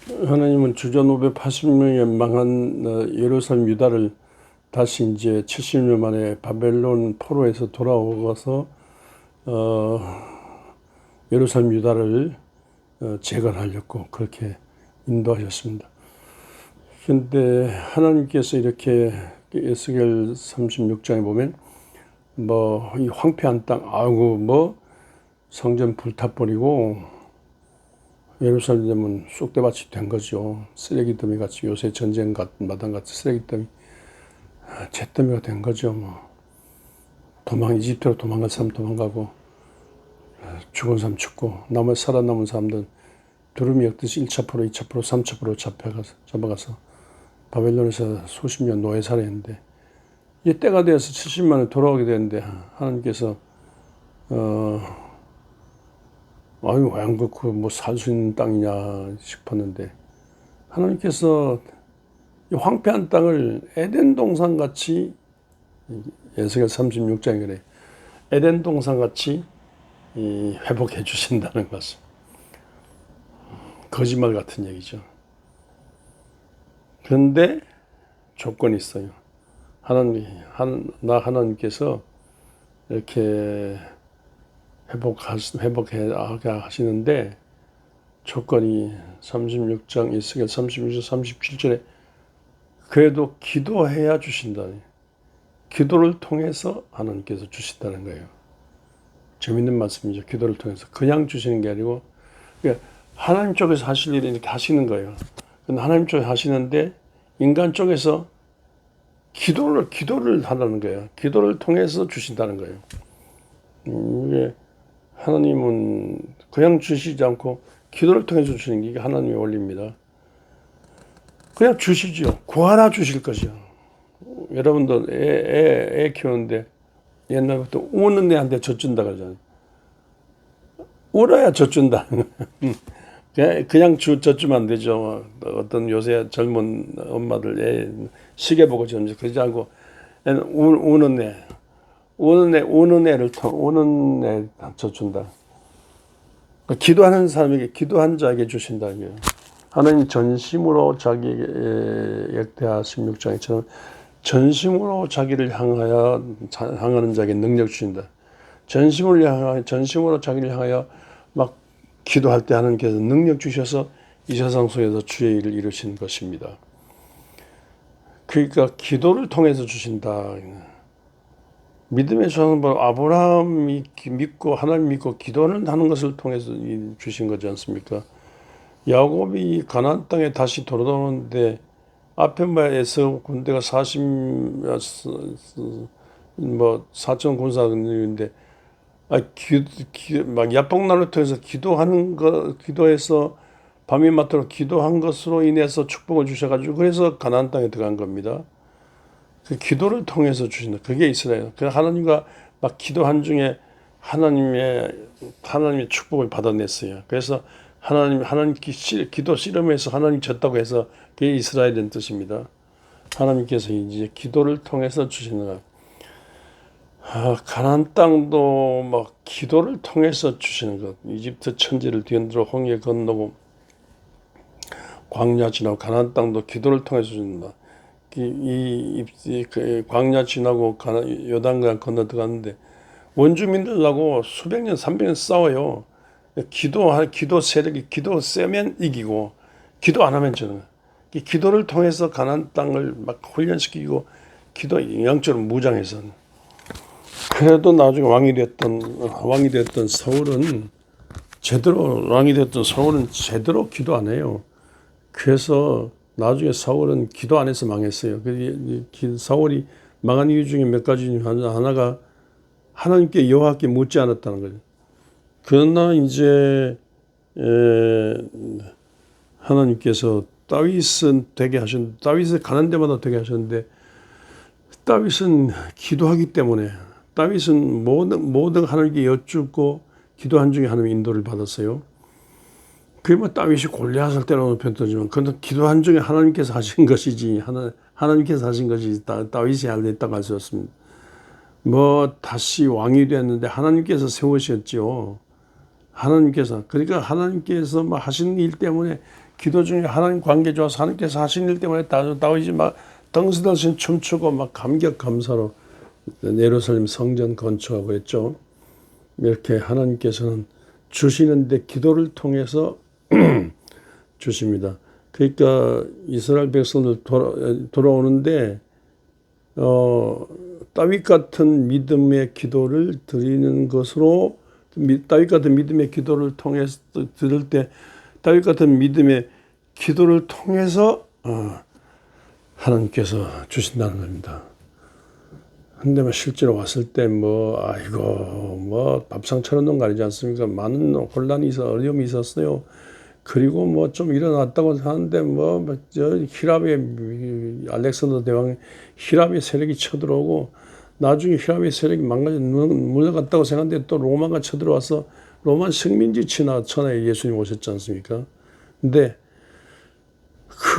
하나님은 주전 580년에 망한 예루살렘 유다를 다시 이제 70년 만에 바벨론 포로에서 돌아오고서 예루살렘 유다를 재건하려고 그렇게 인도하셨습니다. 그런데 하나님께서 이렇게 에스겔 36장에 보면 뭐 이 황폐한 땅, 아이고 뭐 성전 불타버리고 예루살렘은 쑥대밭이 된 거죠. 쓰레기더미 같이, 요새 전쟁 마당 같이 쓰레기더미, 잿더미가 된 거죠. 뭐 이집트로 도망갈 사람 도망가고 죽은 사람 죽고 살아남은 사람들 두루미 엮듯이 1차 포로, 2차 포로, 3차 포로 잡아가서 바벨론에서 수십 년 노예 살해했는데, 이제 때가 되어서 70만에 돌아오게 되는데 하나님께서 아유 왕국 뭐 살 수 있는 땅이냐 싶었는데, 하나님께서 이 황폐한 땅을 에덴 동산 같이, 에스겔 36장에 그래, 에덴 동산 같이 회복해 주신다는 것은 거짓말 같은 얘기죠. 그런데 조건이 있어요. 하나님께서 이렇게 회복해 하시는데, 조건이 36장 에스겔 36장 37절에 그래도 기도해야 주신다. 기도를 통해서 하나님께서 주신다는 거예요. 재밌는 말씀이죠. 기도를 통해서 그냥 주시는 게 아니고, 그러니까 하나님 쪽에서 하실 일을 이렇게 하시는 거예요. 근데 하나님 쪽에 하시는데 인간 쪽에서 기도를 하라는 거예요. 기도를 통해서 주신다는 거예요. 이게 하나님은 그냥 주시지 않고 기도를 통해서 주시는 게 하나님의 원리입니다. 그냥 주시죠. 구하라 주실 것이요. 여러분도 애 키우는데 옛날부터 우는 애한테 젖준다 그러잖아요. 울어야 젖준다. 그냥 젖주면 안 되죠. 어떤 요새 젊은 엄마들 애 시계 보고 젖는지 그러지 않고 우는 애를 우는 애 젖준다. 기도하는 사람에게, 기도한 자에게 주신다는 거예요. 하나님 전심으로 자기에게 역대하 16장처럼 전심으로 자기를 향하는 자에게 능력 주신다. 전심으로 자기를 향하여 막 기도할 때 하나님께서 능력 주셔서 이 세상 속에서 주의 일을 이루신 것입니다. 그러니까 기도를 통해서 주신다. 믿음의 조상은 바로 아브라함이 믿고 하나님 믿고 기도를 하는 것을 통해서 주신 거지 않습니까? 야곱이 가나안 땅에 다시 돌아오는데 앞에 에서 군대가 4천 군사인데 막 야복난을 통해서 기도해서 밤이 맞도록 기도한 것으로 인해서 축복을 주셔가지고 그래서 가나안 땅에 들어간 겁니다. 그 기도를 통해서 주신다. 그게 이스라엘. 그 하나님과 막 기도한 중에 하나님의 축복을 받아냈어요. 그래서 하나님 기도 씨름에서 하나님 졌다고 해서 그게 이스라엘인 뜻입니다. 하나님께서 이제 기도를 통해서 주시는 것. 가나안 땅도 막 기도를 통해서 주시는 것. 이집트 천지를 뒤흔들어 홍해 건너고 광야 지나고 가나안 땅도 기도를 통해서 주신다. 그 광야 지나고 요단강 건너 들어갔는데 원주민들하고 수백 년, 300년 싸워요. 기도 세력이 기도 세면 이기고 기도 안 하면 저는. 기도를 통해서 가나안 땅을 막 훈련시키고 기도 영적으로 무장해서. 그래도 나중에 왕이 됐던 사울은 제대로 기도 안 해요. 그래서 나중에 사울은 기도 안 해서 망했어요. 사울이 망한 이유 중에 몇 가지 중에 하나가 하나님께 여호와께 묻지 않았다는 거죠. 그러나 이제 하나님께서 다윗은 되게 하셨는데, 다윗을 가난 데마다 되게 하셨는데, 다윗은 기도하기 때문에, 다윗은 모든 하나님께 여쭙고 기도한 중에 하나님의 인도를 받았어요. 그게 뭐 다윗이 골리앗을 때려놓은 편이지만, 그건 기도한 중에 하나님께서 하신 것이지, 하나님께서 하신 것이지, 다윗이 알겠다고 할 수 없습니다. 다시 왕이 됐는데 하나님께서 세우셨죠. 그러니까 하나님께서 하시는 일 때문에 기도 중에 하나님 관계 좋아서 하나님께서 하신 일 때문에 다윗이 막 덩실덩실 춤추고 막 감격 감사로 예루살렘 성전 건축하고 했죠. 이렇게 하나님께서는 주시는데 기도를 통해서 주십니다. 그러니까 이스라엘 백성들 돌아오는데 다윗 같은 믿음의 기도를 드리는 것으로 다윗 같은 믿음의 기도를 통해서 드릴 때 다윗 같은 믿음의 기도를 통해서 하나님께서 주신다는 겁니다. 근데 뭐 실제로 왔을 때 아이고 밥상 차려놓은 거 아니지 않습니까? 많은 혼란이 어려움이 있었어요. 그리고 좀 일어났다고 하는데 저 히랍의 알렉산더 대왕 히랍의 세력이 쳐들어오고 나중에 히랍의 세력이 물러갔다고 생각했는데 또 로마가 쳐들어와서 로마 식민지 천하에 예수님 오셨지 않습니까? 근데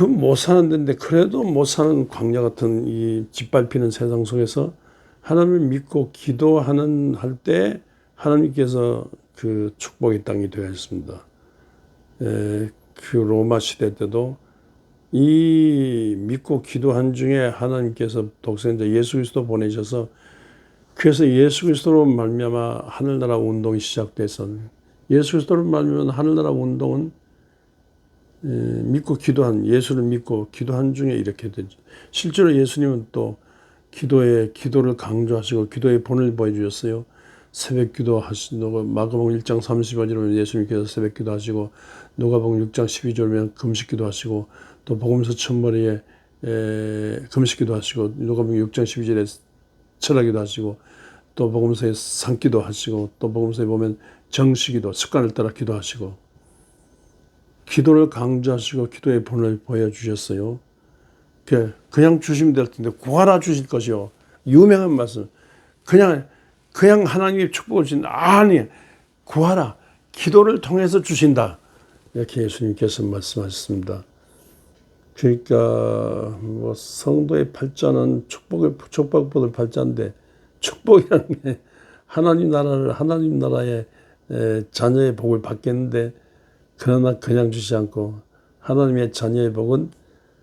못 사는 데인데 그래도 못 사는 광야 같은 이 짓밟히는 세상 속에서 하나님을 믿고 기도하는 할 때 하나님께서 그 축복의 땅이 되었습니다. 그 로마 시대 때도 이 믿고 기도한 중에 하나님께서 독생자 예수 그리스도 보내셔서 그래서 예수 그리스도로 말미암아 하늘나라 운동이 시작돼서 예수 그리스도로 말미암아 하늘나라 운동은 믿고 기도한 예수를 믿고 기도한 중에 이렇게 되죠. 실제로 예수님은 또 기도를 강조하시고 기도의 본을 보여주셨어요. 새벽 기도 하시고 마가복음 1장 30절에 예수님께서 새벽 기도 하시고 누가복음 6장 12절에 금식 기도 하시고 또 복음서 첫머리에 금식 기도 하시고 누가복음 6장 12절에 철학 기도 하시고 또 복음서에 산기도 하시고 또 복음서에 보면 정식기도 습관을 따라 기도하시고 기도를 강조하시고 기도의 본을 보여주셨어요. 그냥 주시면 될 텐데 구하라 주실 것이요. 유명한 말씀. 그냥 하나님의 축복을 주신다. 아니, 구하라. 기도를 통해서 주신다. 이렇게 예수님께서 말씀하셨습니다. 그러니까 성도의 팔자는 축복보다 팔자인데 축복이라는 게 하나님 나라의 자녀의 복을 받겠는데 그러나 그냥 주지 않고 하나님의 자녀의 복은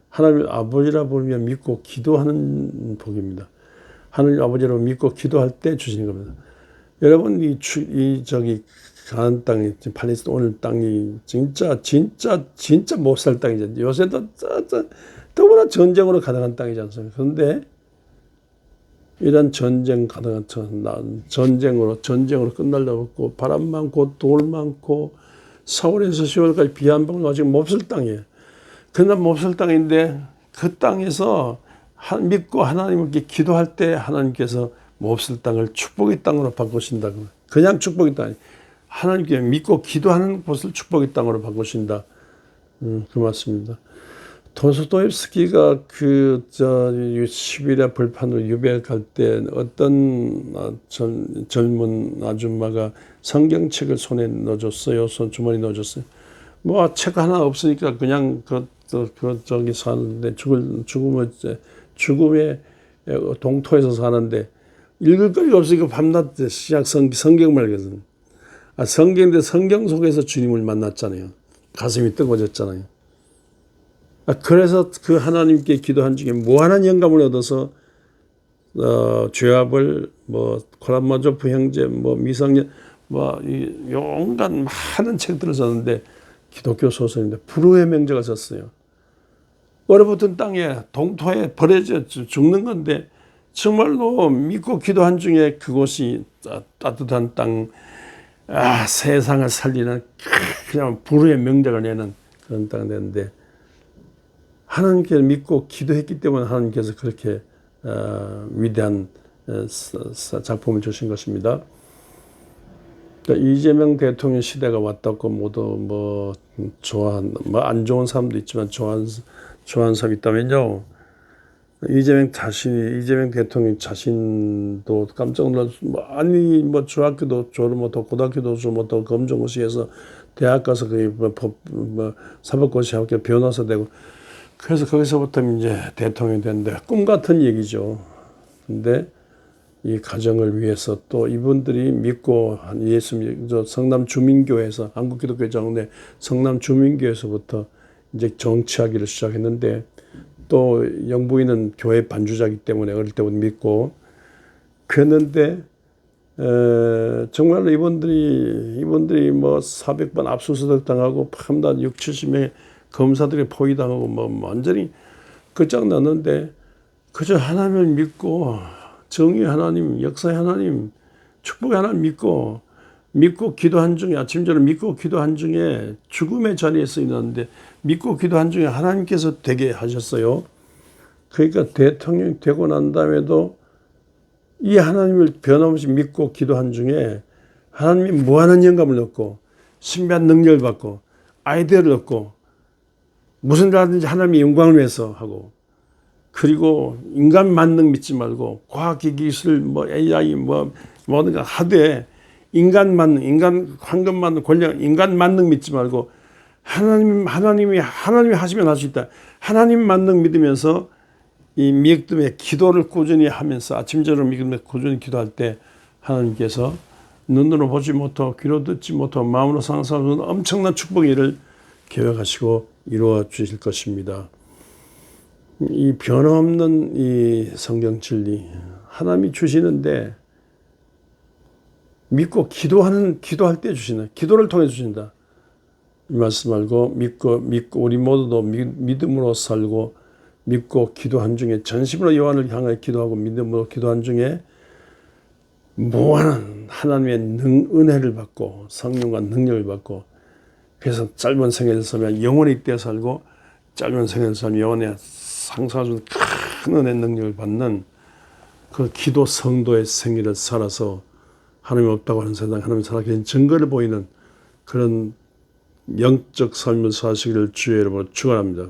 하나님을 아버지라 부르며 믿고 기도하는 복입니다. 하나님 아버지로 믿고 기도할 때 주시는 겁니다. 여러분 가나안 땅이 팔레스타인 오늘 땅이 진짜 못 살 땅이죠. 요새도 더구나 전쟁으로 가득한 땅이지 않습니까? 그런데 이런 전쟁으로 끝날려고 없고 바람 많고 돌 많고 4월에서 10월까지 비 한 방울 아직 몹쓸 땅이에요. 그러나 몹쓸 땅인데 그 땅에서 믿고 하나님께 기도할 때 하나님께서 몹쓸 땅을 축복의 땅으로 바꾸신다. 그냥 축복의 땅이 하나님께 믿고 기도하는 곳을 축복의 땅으로 바꾸신다. 그 말씀입니다. 도스토옙스키가 10일의 벌판으로 유배를 갈 때 어떤 젊은 아줌마가 성경책을 손에 넣어줬어요. 주머니에 넣어줬어요. 책 하나 없으니까 그냥 저기 사는데 죽음의 동토에서 사는데 읽을 거리가 없으니까 밤낮 시작 성경만 읽었어요. 성경인데 성경 속에서 주님을 만났잖아요. 가슴이 뜨거워졌잖아요. 그래서 그 하나님께 기도한 중에 무한한 영감을 얻어서 죄압을 코라마조프 형제 미성년 온갖 많은 책들을 썼는데 기독교 소설인데 불후의 명제가 썼어요. 얼어붙은 땅에 동토에 버려져 죽는 건데 정말로 믿고 기도한 중에 그곳이 따뜻한 땅, 세상을 살리는 그냥 불후의 명제가 내는 그런 땅이 되는데 하나님께서 믿고 기도했기 때문에 하나님께서 그렇게 위대한 작품을 주신 것입니다. 그러니까 이재명 대통령 시대가 왔다고 모두 안 좋은 사람도 있지만 좋아하는 사람이 있다면요. 이재명 대통령 자신도 깜짝 놀라서 중학교도 졸업못하고 고등학교도 졸업못하고 검정고시에서 대학 가서 사법고시 합격 변호사 되고 그래서 거기서부터 이제 대통령이 됐는데 꿈 같은 얘기죠. 근데 이 가정을 위해서 또 이분들이 믿고 예수님 성남 주민교회에서 한국기독교 장로회 성남 주민교회에서부터 이제 정치하기를 시작했는데 또 영부인은 교회 반주자이기 때문에 어릴 때부터 믿고 그랬는데 정말로 이분들이 뭐 400번 압수수색 당하고 밤낮 6, 70명의 검사들이 포위당하고 뭐 완전히 끝장났는데 그저 하나님을 믿고 정의 하나님, 역사의 하나님, 축복의 하나님 믿고 기도한 중에 아침저녁 믿고 기도한 중에 죽음의 자리에서 일어났는데 믿고 기도한 중에 하나님께서 되게 하셨어요. 그러니까 대통령이 되고 난 다음에도 이 하나님을 변함없이 믿고 기도한 중에 하나님이 무한한 영감을 얻고 신비한 능력을 받고 아이디어를 얻고 무슨 일 하든지 하나님의 영광을 위해서 하고 그리고 인간 만능 믿지 말고 과학기술 뭐 AI 뭐 뭐든가 하되 인간 만능, 인간 황금 만능, 권력, 인간 만능 믿지 말고 하나님이 하시면 할 수 있다. 하나님 만능 믿으면서 이 믿음의 기도를 꾸준히 하면서 아침저녁 믿음의 꾸준히 기도할 때 하나님께서 눈으로 보지 못하고 귀로 듣지 못하고 마음으로 상상하는 엄청난 축복의 일을 계획하시고 이루어 주실 것입니다. 이 변함없는 이 성경 진리 하나님이 주시는데 믿고 기도할 때 주시는 기도를 통해 주신다. 이 말씀 알고 믿고 우리 모두도 믿음으로 살고 믿고 기도한 중에 전심으로 여호와를 향하여 기도하고 믿음으로 기도한 중에 무한한 하나님의 은혜를 받고 성령과 능력을 받고 그래서 짧은 생애를 살면 영원히 떼어 살고 짧은 생애를 살면 영원히 상상하는 큰 은혜 능력을 받는 그 기도 성도의 생애를 살아서 하나님 없다고 하는 세상 하나님 살아계신 증거를 보이는 그런 영적 삶을 사시기를 주의 이름으로 축원합니다.